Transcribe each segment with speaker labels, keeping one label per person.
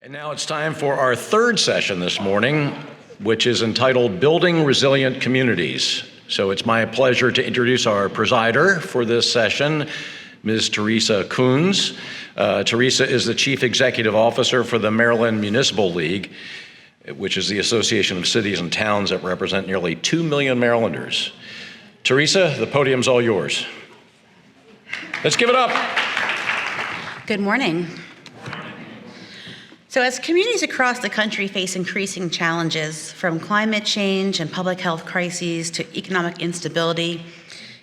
Speaker 1: And now it's time for our third session this morning, which is entitled Building Resilient Communities. So it's my pleasure to introduce our presider for this session, Ms. Teresa Coons. Teresa is the Chief Executive Officer for the Maryland Municipal League, which is the association of cities and towns that represent nearly 2 million Marylanders. Teresa, the podium's all yours. Let's give it up.
Speaker 2: Good morning. So as communities across the country face increasing challenges, from climate change and public health crises to economic instability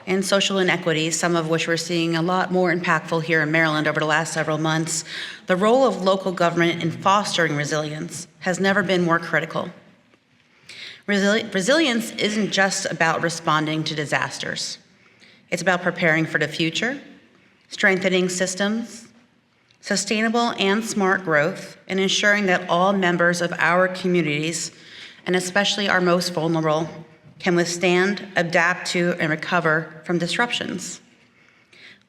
Speaker 2: and social inequities, some of which we're seeing a lot more impactful here in Maryland over the last several months, the role of local government in fostering resilience has never been more critical. Resilience isn't just about responding to disasters. It's about preparing for the future, strengthening systems, sustainable and smart growth, and ensuring that all members of our communities, and especially our most vulnerable, can withstand, adapt to, and recover from disruptions.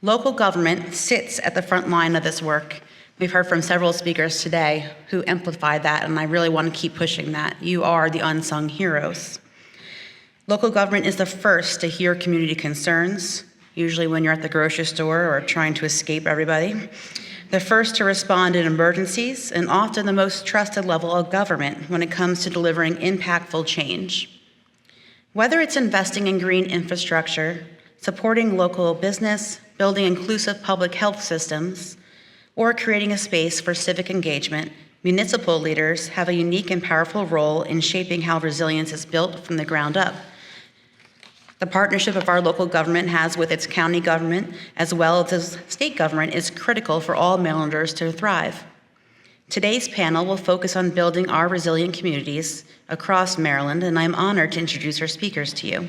Speaker 2: Local government sits at the front line of this work. We've heard from several speakers today who amplified that, and I really want to keep pushing that. You are the unsung heroes. Local government is the first to hear community concerns, usually when you're at the grocery store or trying to escape everybody. The first to respond in emergencies, and often the most trusted level of government when it comes to delivering impactful change. Whether it's investing in green infrastructure, supporting local business, building inclusive public health systems, or creating a space for civic engagement, municipal leaders have a unique and powerful role in shaping how resilience is built from the ground up. The partnership of our local government has with its county government as well as its state government is critical for all Marylanders to thrive. Today's panel will focus on building our resilient communities across Maryland, and I'm honored to introduce our speakers to you.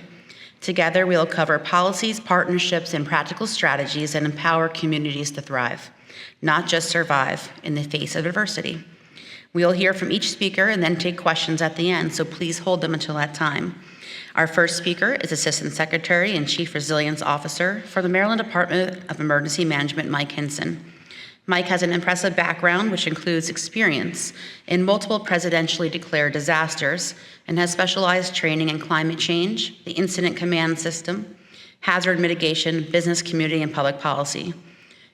Speaker 2: Together, we'll cover policies, partnerships, and practical strategies that empower communities to thrive, not just survive in the face of adversity. We'll hear from each speaker and then take questions at the end, so please hold them until that time. Our first speaker is Assistant Secretary and Chief Resilience Officer for the Maryland Department of Emergency Management, Mike Hinson. Mike has an impressive background, which includes experience in multiple presidentially declared disasters and has specialized training in climate change, the incident command system, hazard mitigation, business, community, and public policy.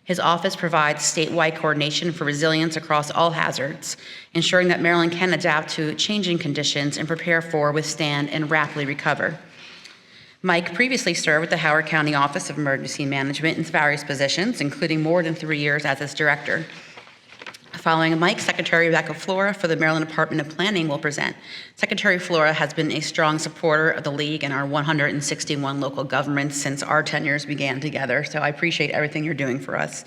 Speaker 2: His office provides statewide coordination for resilience across all hazards, ensuring that Maryland can adapt to changing conditions and prepare for, withstand, and rapidly recover. Mike previously served with the Howard County Office of Emergency Management in various positions, including more than 3 years as its director. Following Mike, Secretary Rebecca Flora for the Maryland Department of Planning will present. Secretary Flora has been a strong supporter of the League and our 161 local governments since our tenures began together, so I appreciate everything you're doing for us.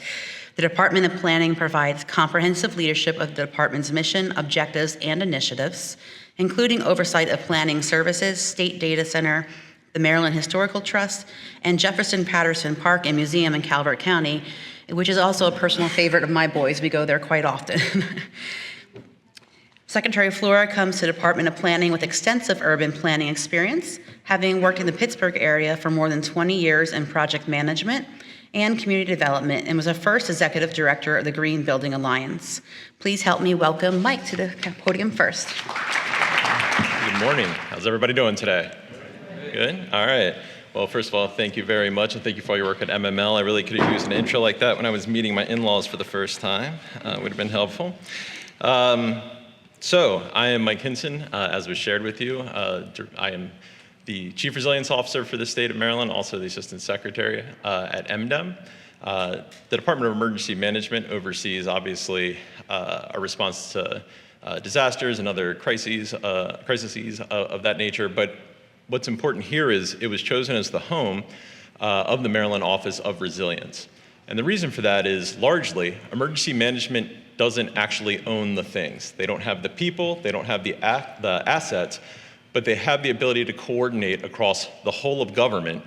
Speaker 2: The Department of Planning provides comprehensive leadership of the department's mission, objectives, and initiatives, including oversight of planning services, state data center, the Maryland Historical Trust, and Jefferson Patterson Park and Museum in Calvert County, which is also a personal favorite of my boys. We go there quite often. Secretary Flora comes to the Department of Planning with extensive urban planning experience, having worked in the Pittsburgh area for more than 20 years in project management and community development, and was the first executive director of the Green Building Alliance. Please help me welcome Mike to the podium first.
Speaker 3: Good morning. How's everybody doing today? Good? All right. Well, first of all, thank you very much, and thank you for all your work at MML. I really could have used an intro like that when I was meeting my in-laws for the first time. Would have been helpful. So, I am Mike Hinson, as was shared with you. I am the Chief Resilience Officer for the state of Maryland, also the Assistant Secretary at MDEM. The Department of Emergency Management oversees, obviously, a response to disasters and other crises of that nature, but what's important here is it was chosen as the home of the Maryland Office of Resilience. And the reason for that is largely emergency management doesn't actually own the things. They don't have the people, they don't have the assets, but they have the ability to coordinate across the whole of government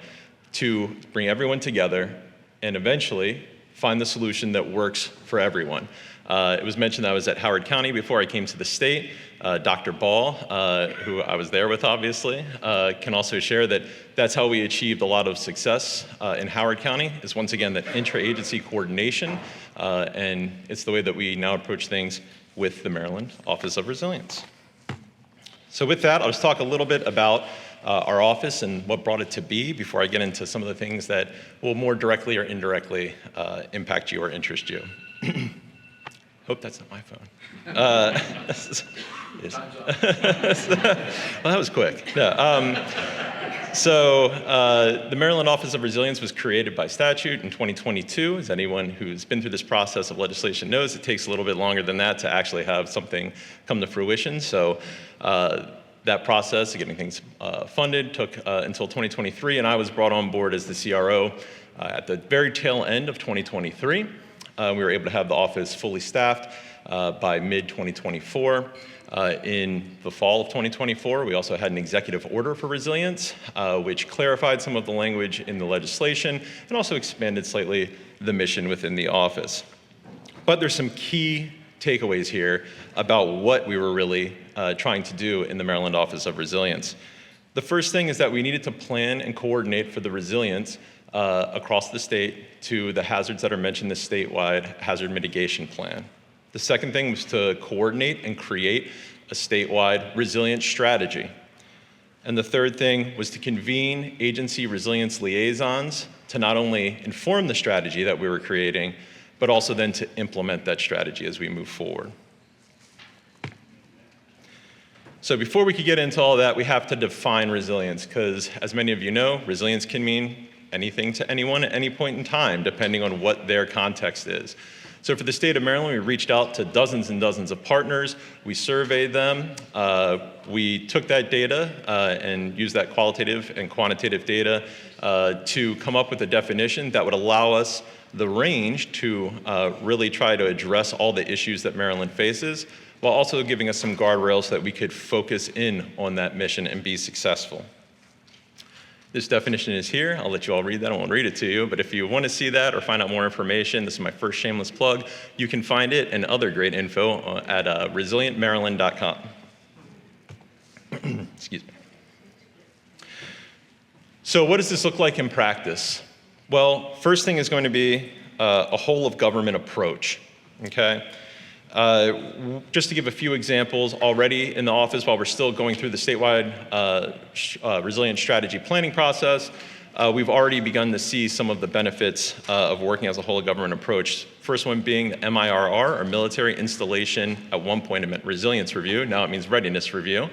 Speaker 3: to bring everyone together and eventually find the solution that works for everyone. It was mentioned that I was at Howard County before I came to the state. Dr. Ball, who I was there with obviously, can also share that that's how we achieved a lot of success in Howard County, is once again that intra-agency coordination, and it's the way that we now approach things with the Maryland Office of Resilience. So with that, I'll just talk a little bit about our office and what brought it to be before I get into some of the things that will more directly or indirectly impact you or interest you. Hope that's not my phone. Well, that was quick. Yeah, so the Maryland Office of Resilience was created by statute in 2022. As anyone who's been through this process of legislation knows, it takes a little bit longer than that to actually have something come to fruition. So that process of getting things funded took until 2023, and I was brought on board as the CRO at the very tail end of 2023. We were able to have the office fully staffed by mid-2024. In the fall of 2024, we also had an executive order for resilience, which clarified some of the language in the legislation and also expanded slightly the mission within the office. But there's some key takeaways here about what we were really trying to do in the Maryland Office of Resilience. The first thing is that we needed to plan and coordinate for the resilience across the state to the hazards that are mentioned in the statewide hazard mitigation plan. The second thing was to coordinate and create a statewide resilience strategy. And the third thing was to convene agency resilience liaisons to not only inform the strategy that we were creating, but also then to implement that strategy as we move forward. So before we could get into all that, we have to define resilience, because as many of you know, resilience can mean anything to anyone at any point in time, depending on what their context is. So for the state of Maryland, we reached out to dozens and dozens of partners. We surveyed them. We took that data and used that qualitative and quantitative data to come up with a definition that would allow us the range to really try to address all the issues that Maryland faces, while also giving us some guardrails so that we could focus in on that mission and be successful. This definition is here. I'll let you all read that. I won't read it to you, but if you want to see that or find out more information, this is my first shameless plug, you can find it and other great info at resilientmaryland.com. Excuse me. So what does this look like in practice? Well, first thing is going to be a whole of government approach, okay? Just to give a few examples, already in the office, while we're still going through the statewide resilience strategy planning process, we've already begun to see some of the benefits of working as a whole of government approach. First one being the MIRR, or Military Installation, at one point it meant resilience review, now it means readiness review.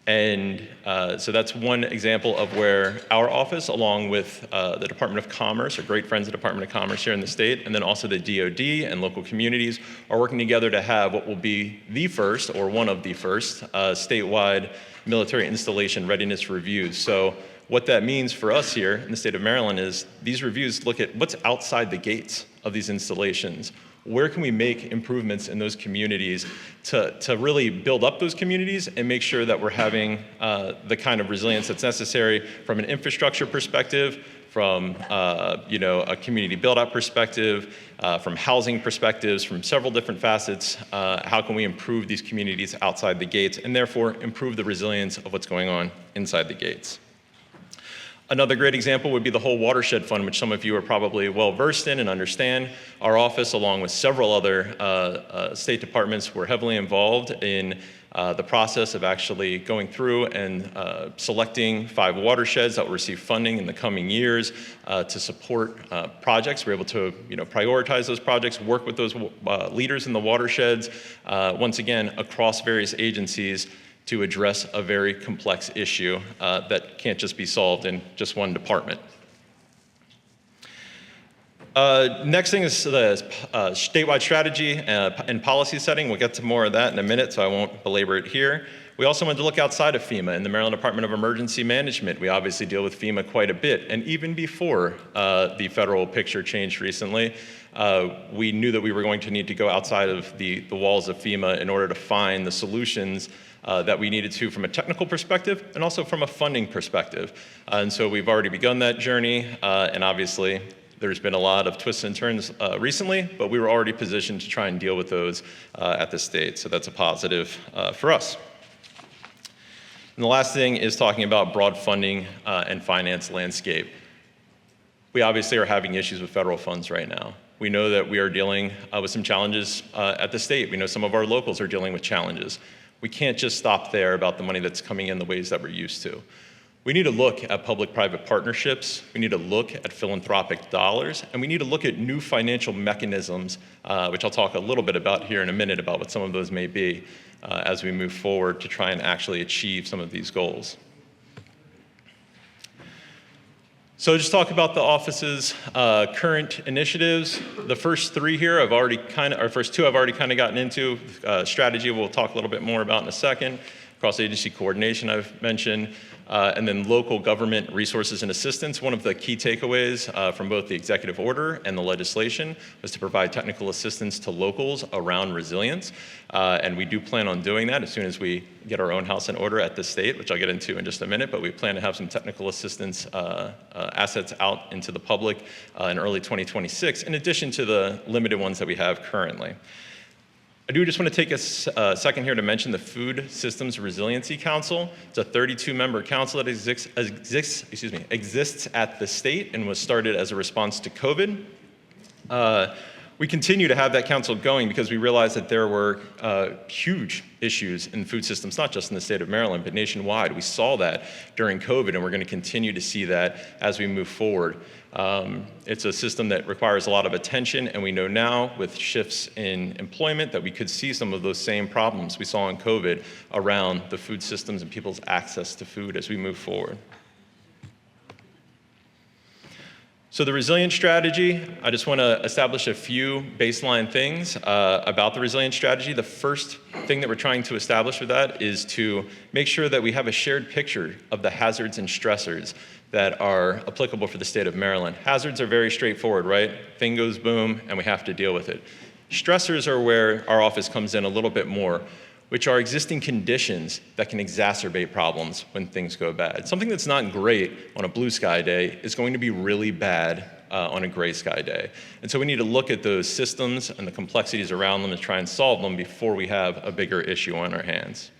Speaker 3: So that's one example of where our office, along with the Department of Commerce, our great friends at the Department of Commerce here in the state, and then also the DoD and local communities, are working together to have what will be the first, or one of the first, statewide military installation readiness reviews. So what that means for us here in the state of Maryland is these reviews look at what's outside the gates of these installations. Where can we make improvements in those communities to really build up those communities and make sure that we're having the kind of resilience that's necessary from an infrastructure perspective, from a community build-out perspective, from housing perspectives, from several different facets. How can we improve these communities outside the gates and therefore improve the resilience of what's going on inside the gates? Another great example would be the whole watershed fund, which some of you are probably well versed in and understand. Our office, along with several other state departments, were heavily involved in the process of actually going through and selecting 5 watersheds that will receive funding in the coming years to support projects. We're able to prioritize those projects, work with those leaders in the watersheds, once again, across various agencies, to address a very complex issue that can't just be solved in just one department. Next thing is the statewide strategy and policy setting. We'll get to more of that in a minute, so I won't belabor it here. We also wanted to look outside of FEMA. In the Maryland Department of Emergency Management, we obviously deal with FEMA quite a bit, and even before the federal picture changed recently, we knew that we were going to need to go outside of the walls of FEMA in order to find the solutions that we needed to from a technical perspective and also from a funding perspective. And so we've already begun that journey, and obviously there's been a lot of twists and turns recently, but we were already positioned to try and deal with those at the state, so that's a positive for us. And the last thing is talking about broad funding and finance landscape. We obviously are having issues with federal funds right now. We know that we are dealing with some challenges at the state. We know some of our locals are dealing with challenges. We can't just stop there about the money that's coming in the ways that we're used to. We need to look at public-private partnerships, we need to look at philanthropic dollars, and we need to look at new financial mechanisms, which I'll talk a little bit about here in a minute about what some of those may be as we move forward to try and actually achieve some of these goals. So just talk about the office's current initiatives. The first three here first two I've already kind of gotten into. Strategy we'll talk a little bit more about in a second. Cross-agency coordination I've mentioned, and then local government resources and assistance. One of the key takeaways from both the executive order and the legislation was to provide technical assistance to locals around resilience. And we do plan on doing that as soon as we get our own house in order at the state, which I'll get into in just a minute, but we plan to have some technical assistance assets out into the public in early 2026, in addition to the limited ones that we have currently. I do just want to take a second here to mention the Food Systems Resiliency Council. It's a 32-member council that exists at the state and was started as a response to COVID. We continue to have that council going because we realized that there were huge issues in food systems, not just in the state of Maryland, but nationwide. We saw that during COVID, and we're going to continue to see that as we move forward. It's a system that requires a lot of attention, and we know now with shifts in employment that we could see some of those same problems we saw in COVID around the food systems and people's access to food as we move forward. So the resilience strategy, I just want to establish a few baseline things about the resilience strategy. The first thing that we're trying to establish with that is to make sure that we have a shared picture of the hazards and stressors that are applicable for the state of Maryland. Hazards are very straightforward, right? Thing goes boom, and we have to deal with it. Stressors are where our office comes in a little bit more, which are existing conditions that can exacerbate problems when things go bad. Something that's not great on a blue sky day is going to be really bad on a gray sky day. And so we need to look at those systems and the complexities around them and try and solve them before we have a bigger issue on our hands.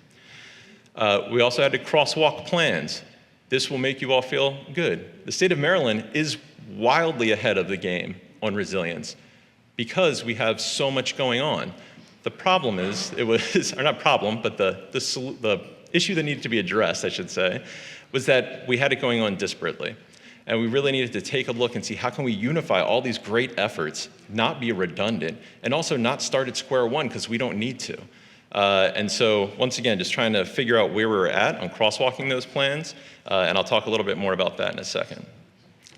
Speaker 3: We also had to crosswalk plans. This will make you all feel good. The state of Maryland is wildly ahead of the game on resilience because we have so much going on. The problem is, or not problem, but the issue that needed to be addressed, I should say, was that we had it going on disparately. And we really needed to take a look and see how can we unify all these great efforts, not be redundant, and also not start at square one because we don't need to. And so, once again, just trying to figure out where we're at on crosswalking those plans, and I'll talk a little bit more about that in a second.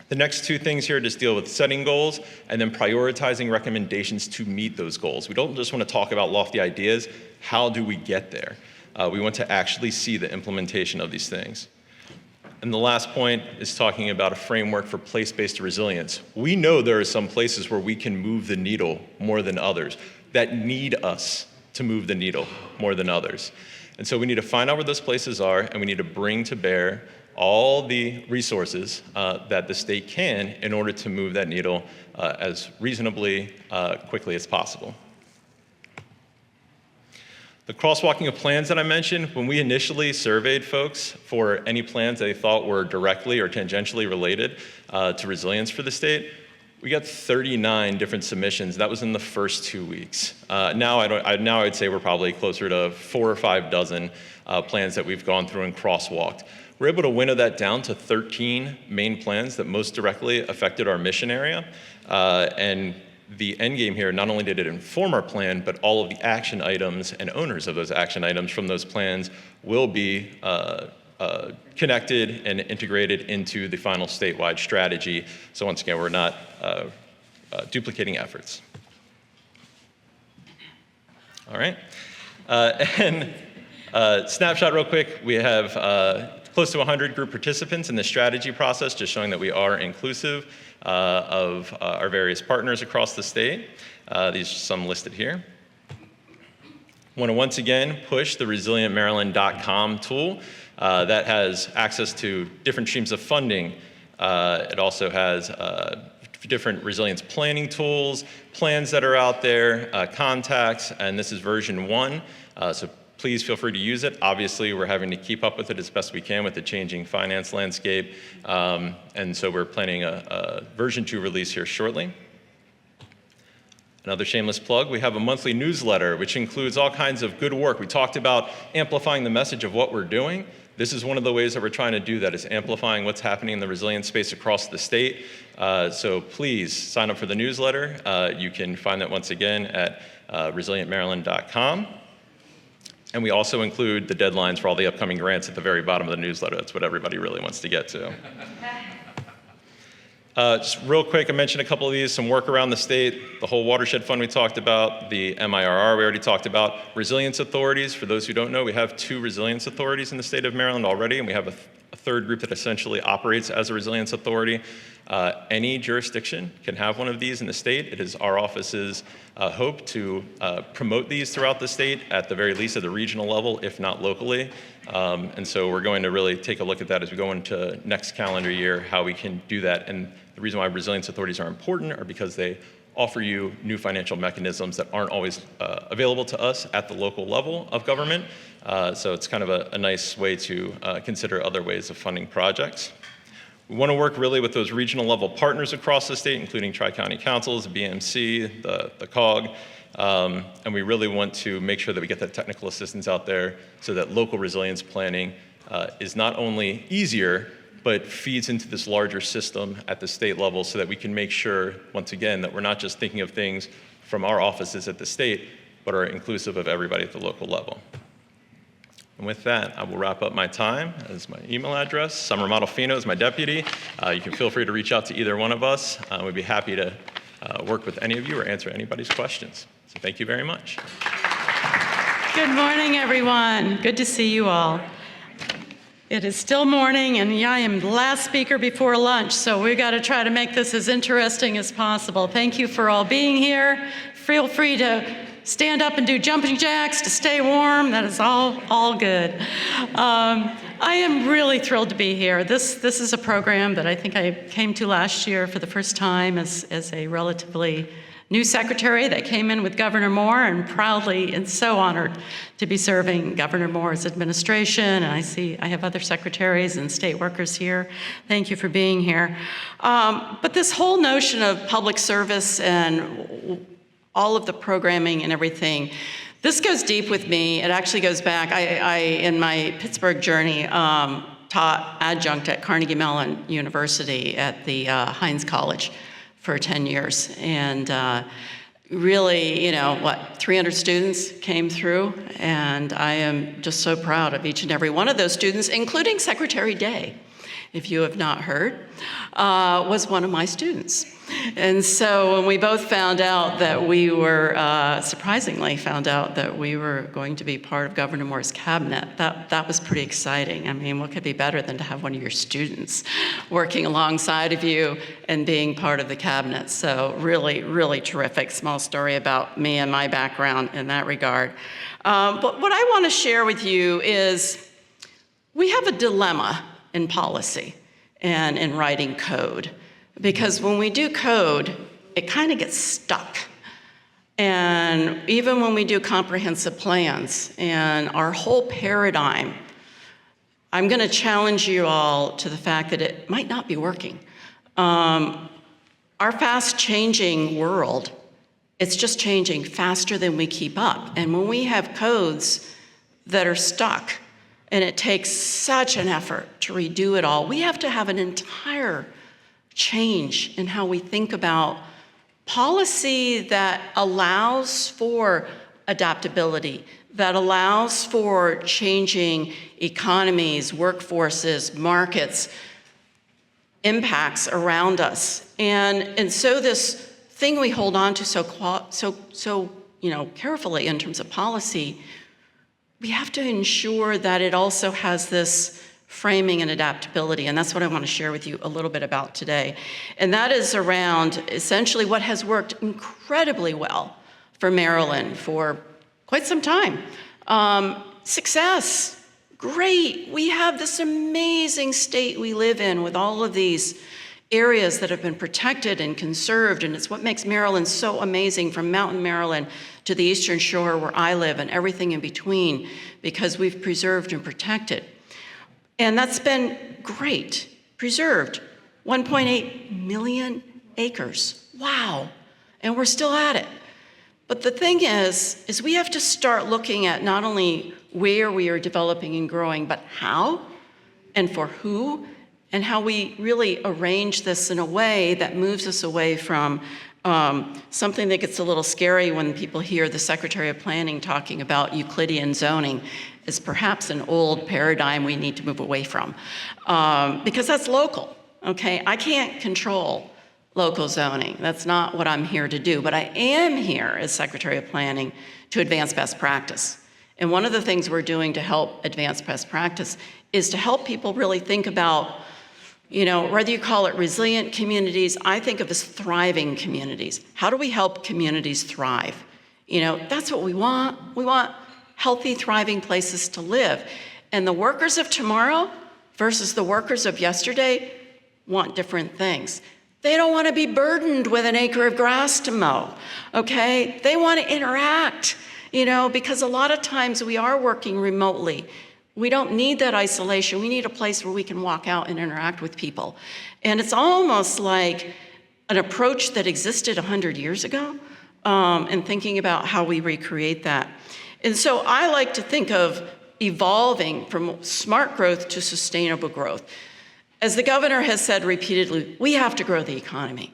Speaker 3: The next two things here just deal with setting goals and then prioritizing recommendations to meet those goals. We don't just want to talk about lofty ideas. How do we get there? We want to actually see the implementation of these things. And the last point is talking about a framework for place-based resilience. We know there are some places where we can move the needle more than others that need us to move the needle more than others. And so we need to find out where those places are, and we need to bring to bear all the resources that the state can in order to move that needle as reasonably quickly as possible. The crosswalking of plans that I mentioned, when we initially surveyed folks for any plans they thought were directly or tangentially related to resilience for the state, we got 39 different submissions. That was in the first 2 weeks. Now I'd say we're probably closer to 4 or 5 dozen plans that we've gone through and crosswalked. We're able to winnow that down to 13 main plans that most directly affected our mission area. And the end game here, not only did it inform our plan, but all of the action items and owners of those action items from those plans will be connected and integrated into the final statewide strategy. So once again, we're not duplicating efforts. All right. Snapshot real quick, we have close to 100 group participants in the strategy process, just showing that we are inclusive of our various partners across the state. These are some listed here. I want to once again push the resilientmaryland.com tool that has access to different streams of funding. It also has different resilience planning tools, plans that are out there, contacts, and this is version 1. So please feel free to use it. Obviously, we're having to keep up with it as best we can with the changing finance landscape. And so we're planning a version 2 release here shortly. Another shameless plug, we have a monthly newsletter which includes all kinds of good work. We talked about amplifying the message of what we're doing. This is one of the ways that we're trying to do that, is amplifying what's happening in the resilience space across the state. So please sign up for the newsletter. You can find that once again at resilientmaryland.com. And we also include the deadlines for all the upcoming grants at the very bottom of the newsletter. That's what everybody really wants to get to. Just real quick, I mentioned a couple of these, some work around the state, the whole watershed fund we talked about, the MIRR we already talked about, resilience authorities. For those who don't know, we have 2 resilience authorities in the state of Maryland already, and we have a third group that essentially operates as a resilience authority. Any jurisdiction can have one of these in the state. It is our office's hope to promote these throughout the state, at the very least at the regional level, if not locally. And so we're going to really take a look at that as we go into next calendar year, how we can do that. And the reason why resilience authorities are important are because they offer you new financial mechanisms that aren't always available to us at the local level of government. So it's kind of a nice way to consider other ways of funding projects. We want to work really with those regional level partners across the state, including Tri-County Councils, the BMC, the COG, and we really want to make sure that we get that technical assistance out there so that local resilience planning is not only easier, but feeds into this larger system at the state level so that we can make sure, once again, that we're not just thinking of things from our offices at the state, but are inclusive of everybody at the local level. And with that, I will wrap up my time. As my email address. Summer Modelfino is my deputy. You can feel free to reach out to either one of us. We'd be happy to work with any of you or answer anybody's questions. So thank you very much.
Speaker 4: Good morning, everyone. Good to see you all. It is still morning, and I am the last speaker before lunch, so we got to try to make this as interesting as possible. Thank you for all being here. Feel free to stand up and do jumping jacks to stay warm. That is all good. I am really thrilled to be here. This is a program that I think I came to last year for the first time as a relatively new secretary that came in with Governor Moore, and proudly and so honored to be serving Governor Moore's administration. And I have other secretaries and state workers here. Thank you for being here. But this whole notion of public service and all of the programming and everything, this goes deep with me. It actually goes back. I in my Pittsburgh journey, taught adjunct at Carnegie Mellon University at the Heinz College for 10 years. And really, 300 students came through, and I am just so proud of each and every one of those students, including Secretary Day, if you have not heard, was one of my students. And so when we both found out that we were, surprisingly found out that we were going to be part of Governor Moore's cabinet, that was pretty exciting. I mean, what could be better than to have one of your students working alongside of you and being part of the cabinet? So really, really terrific. Small story about me and my background in that regard. But what I want to share with you is we have a dilemma in policy and in writing code. Because when we do code, it kind of gets stuck. And even when we do comprehensive plans and our whole paradigm, I'm going to challenge you all to the fact that it might not be working. Our fast-changing world, it's just changing faster than we keep up. And when we have codes that are stuck, and it takes such an effort to redo it all, we have to have an entire change in how we think about policy that allows for adaptability, that allows for changing economies, workforces, markets, impacts around us. And so this thing we hold on to so carefully in terms of policy, we have to ensure that it also has this framing and adaptability, and that's what I want to share with you a little bit about today. And that is around essentially what has worked incredibly well for Maryland for quite some time. Success, great. We have this amazing state we live in with all of these areas that have been protected and conserved, and it's what makes Maryland so amazing, from Mountain Maryland to the Eastern Shore where I live and everything in between, because we've preserved and protected. And that's been great, preserved. 1.8 million acres, wow. And we're still at it. But the thing is we have to start looking at not only where we are developing and growing, but how and for who, and how we really arrange this in a way that moves us away from something that gets a little scary when people hear the Secretary of Planning talking about Euclidean zoning as perhaps an old paradigm we need to move away from, because that's local, okay? I can't control local zoning. That's not what I'm here to do, but I am here as Secretary of Planning to advance best practice. And one of the things we're doing to help advance best practice is to help people really think about, whether you call it resilient communities, I think of as thriving communities. How do we help communities thrive? That's what we want. We want healthy, thriving places to live. And the workers of tomorrow versus the workers of yesterday want different things. They don't want to be burdened with an acre of grass to mow, okay? They want to interact, because a lot of times we are working remotely. We don't need that isolation. We need a place where we can walk out and interact with people. And it's almost like an approach that existed 100 years ago, and thinking about how we recreate that. And so I like to think of evolving from smart growth to sustainable growth. As the governor has said repeatedly, we have to grow the economy.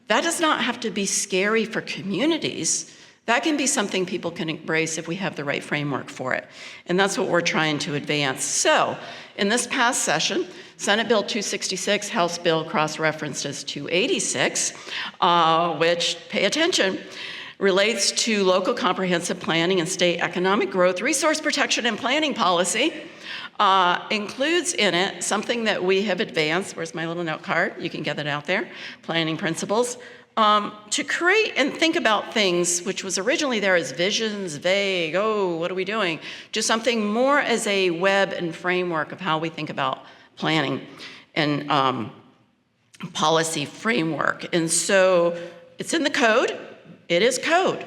Speaker 4: That does not have to be scary for communities. That can be something people can embrace if we have the right framework for it. And that's what we're trying to advance. So in this past session, Senate Bill 266, House Bill cross-referenced as 286, which, pay attention, relates to local comprehensive planning and state economic growth, resource protection and planning policy, includes in it something that we have advanced. Where's my little note card? You can get that out there. Planning principles. To create and think about things, which was originally there as visions, vague, what are we doing? To something more as a web and framework of how we think about planning and policy framework. And so it's in the code. It is code.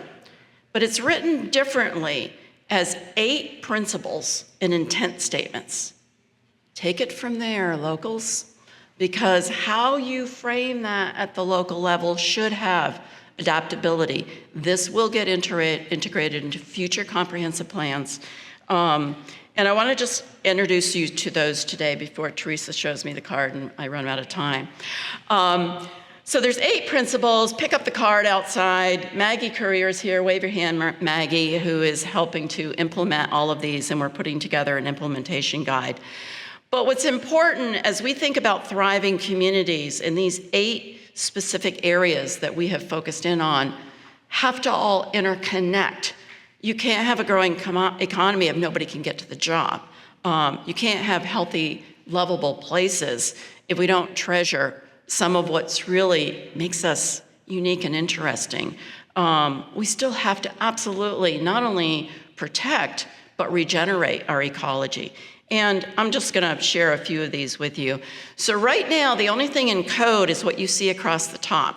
Speaker 4: But it's written differently as 8 principles and intent statements. Take it from there, locals. Because how you frame that at the local level should have adaptability. This will get integrated into future comprehensive plans. And I want to just introduce you to those today before Teresa shows me the card and I run out of time. So there's 8 principles. Pick up the card outside. Maggie Courier is here. Wave your hand, Maggie, who is helping to implement all of these, and we're putting together an implementation guide. But what's important as we think about thriving communities in these 8 specific areas that we have focused in on have to all interconnect. You can't have a growing economy if nobody can get to the job. You can't have healthy, lovable places if we don't treasure some of what's really makes us unique and interesting. We still have to absolutely not only protect, but regenerate our ecology. And I'm just going to share a few of these with you. So right now, the only thing in code is what you see across the top.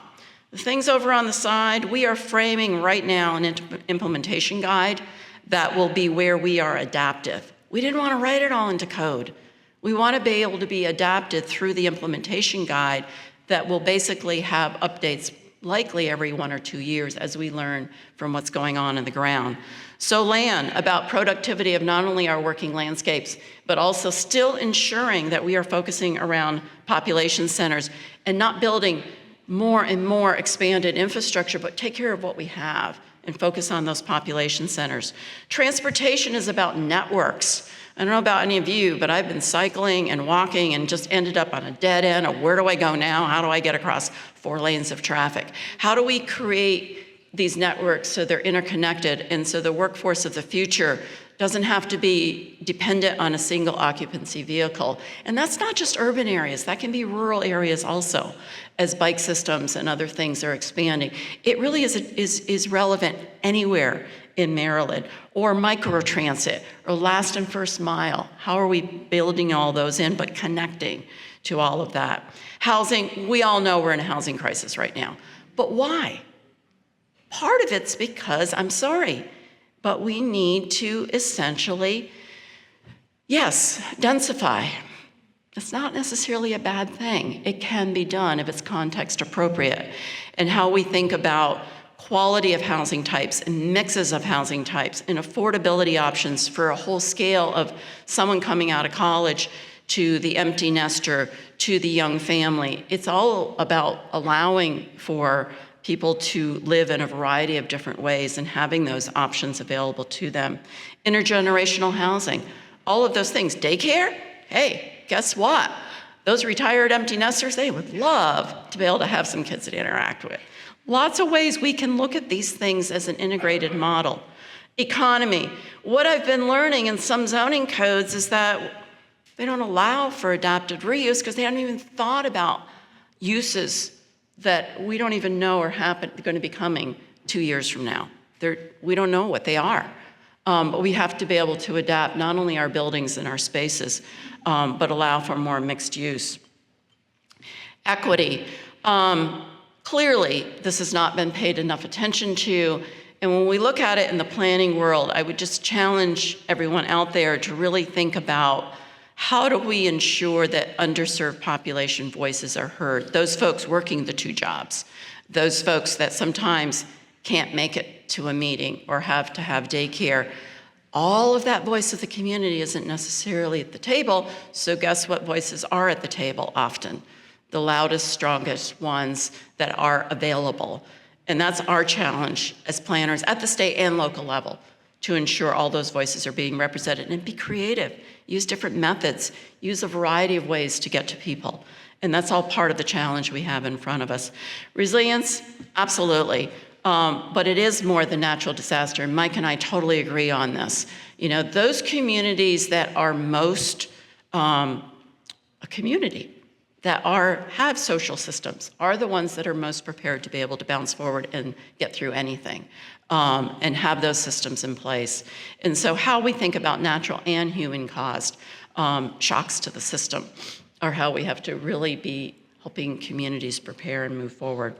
Speaker 4: The things over on the side, we are framing right now an implementation guide that will be where we are adaptive. We didn't want to write it all into code. We want to be able to be adapted through the implementation guide that will basically have updates likely every 1 or 2 years as we learn from what's going on in the ground. So land, about productivity of not only our working landscapes, but also still ensuring that we are focusing around population centers and not building more and more expanded infrastructure, but take care of what we have and focus on those population centers. Transportation is about networks. I don't know about any of you, but I've been cycling and walking and just ended up on a dead end of where do I go now? How do I get across 4 lanes of traffic? How do we create these networks so they're interconnected and so the workforce of the future doesn't have to be dependent on a single occupancy vehicle? And that's not just urban areas, that can be rural areas also, as bike systems and other things are expanding. It really is relevant anywhere in Maryland, or microtransit, or last and first mile. How are we building all those in, but connecting to all of that? Housing, we all know we're in a housing crisis right now, but why? Part of it's because, I'm sorry, but we need to essentially, yes, densify. It's not necessarily a bad thing. It can be done if it's context appropriate. And how we think about quality of housing types and mixes of housing types and affordability options for a whole scale of someone coming out of college to the empty nester to the young family. It's all about allowing for people to live in a variety of different ways and having those options available to them. Intergenerational housing, all of those things. Daycare, hey, guess what? Those retired empty nesters, they would love to be able to have some kids to interact with. Lots of ways we can look at these things as an integrated model. Economy. What I've been learning in some zoning codes is that they don't allow for adaptive reuse because they haven't even thought about uses that we don't even know are going to be coming 2 years from now. We don't know what they are. But we have to be able to adapt not only our buildings and our spaces, but allow for more mixed use. Equity. Clearly, this has not been paid enough attention to. And when we look at it in the planning world, I would just challenge everyone out there to really think about how do we ensure that underserved population voices are heard? Those folks working the 2 jobs, those folks that sometimes can't make it to a meeting or have to have daycare. All of that voice of the community isn't necessarily at the table, so guess what voices are at the table often? The loudest, strongest ones that are available. And that's our challenge as planners at the state and local level, to ensure all those voices are being represented, and be creative, use different methods, use a variety of ways to get to people. And that's all part of the challenge we have in front of us. Resilience, absolutely. But it is more than natural disaster. And Mike and I totally agree on this. You know, those communities that are most a community that have social systems are the ones that are most prepared to be able to bounce forward and get through anything, and have those systems in place. And so how we think about natural and human-caused shocks to the system are how we have to really be helping communities prepare and move forward.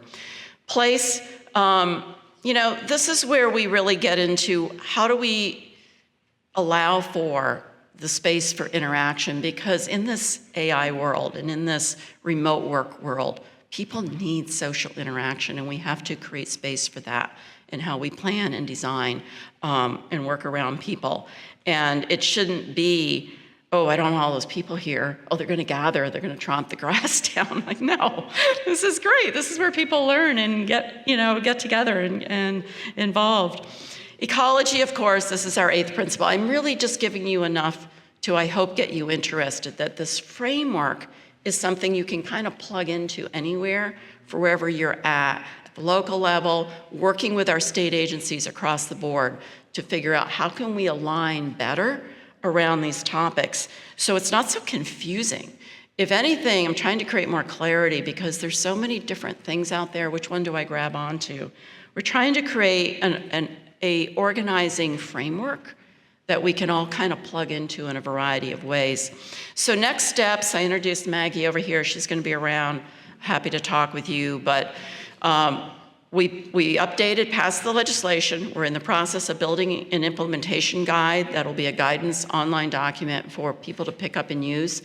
Speaker 4: Place, this is where we really get into how do we allow for the space for interaction, because in this AI world and in this remote work world, people need social interaction, and we have to create space for that in how we plan and design and work around people. And it shouldn't be, oh, I don't want all those people here. Oh, they're gonna gather, they're gonna tromp the grass down. Like, no, this is great. This is where people learn and get together and involved. Ecology, of course, this is our 8th principle. I'm really just giving you enough to, I hope, get you interested that this framework is something you can kind of plug into anywhere for wherever you're at the local level, working with our state agencies across the board to figure out how can we align better around these topics so it's not so confusing. If anything, I'm trying to create more clarity because there's so many different things out there. Which one do I grab onto? We're trying to create a organizing framework that we can all kind of plug into in a variety of ways. So next steps, I introduced Maggie over here. She's going to be around, happy to talk with you. But we updated, passed the legislation. We're in the process of building an implementation guide that'll be a guidance online document for people to pick up and use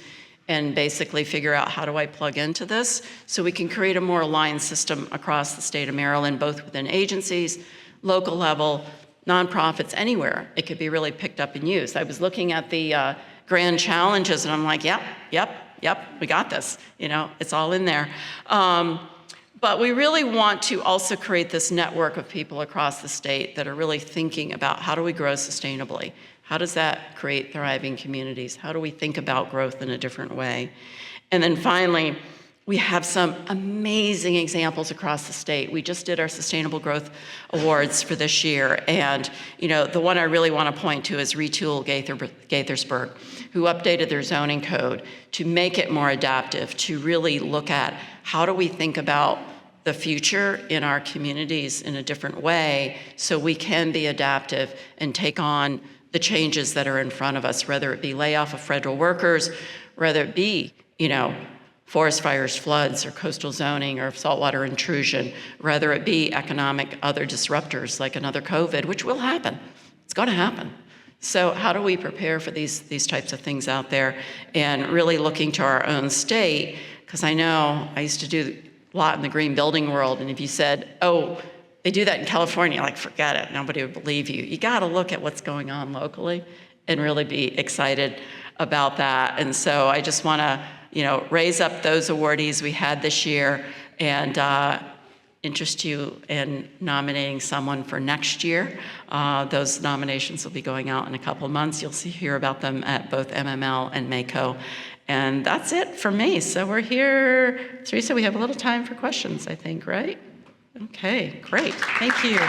Speaker 4: and basically figure out how do I plug into this so we can create a more aligned system across the state of Maryland, both within agencies, local level, nonprofits, anywhere. It could be really picked up and used. I was looking at the grand challenges and I'm like, yep, we got this. It's all in there. But we really want to also create this network of people across the state that are really thinking about how do we grow sustainably? How does that create thriving communities? How do we think about growth in a different way? And then finally, we have some amazing examples across the state. We just did our Sustainable Growth Awards for this year. And the one I really want to point to is Retool Gaithersburg, who updated their zoning code to make it more adaptive, to really look at how do we think about the future in our communities in a different way so we can be adaptive and take on the changes that are in front of us, whether it be layoff of federal workers, whether it be, forest fires, floods, or coastal zoning, or saltwater intrusion, whether it be economic other disruptors like another COVID, which will happen. It's going to happen. So how do we prepare for these types of things out there and really looking to our own state? Because I know I used to do a lot in the green building world, and if you said, oh, they do that in California, like, forget it, nobody would believe you. You got to look at what's going on locally and really be excited about that. And so I just want to, raise up those awardees we had this year and interest you in nominating someone for next year. Those nominations will be going out in a couple of months. You'll hear about them at both MML and MACO. And that's it for me. So we're here. Teresa, we have a little time for questions, I think, right? Okay, great. Thank you.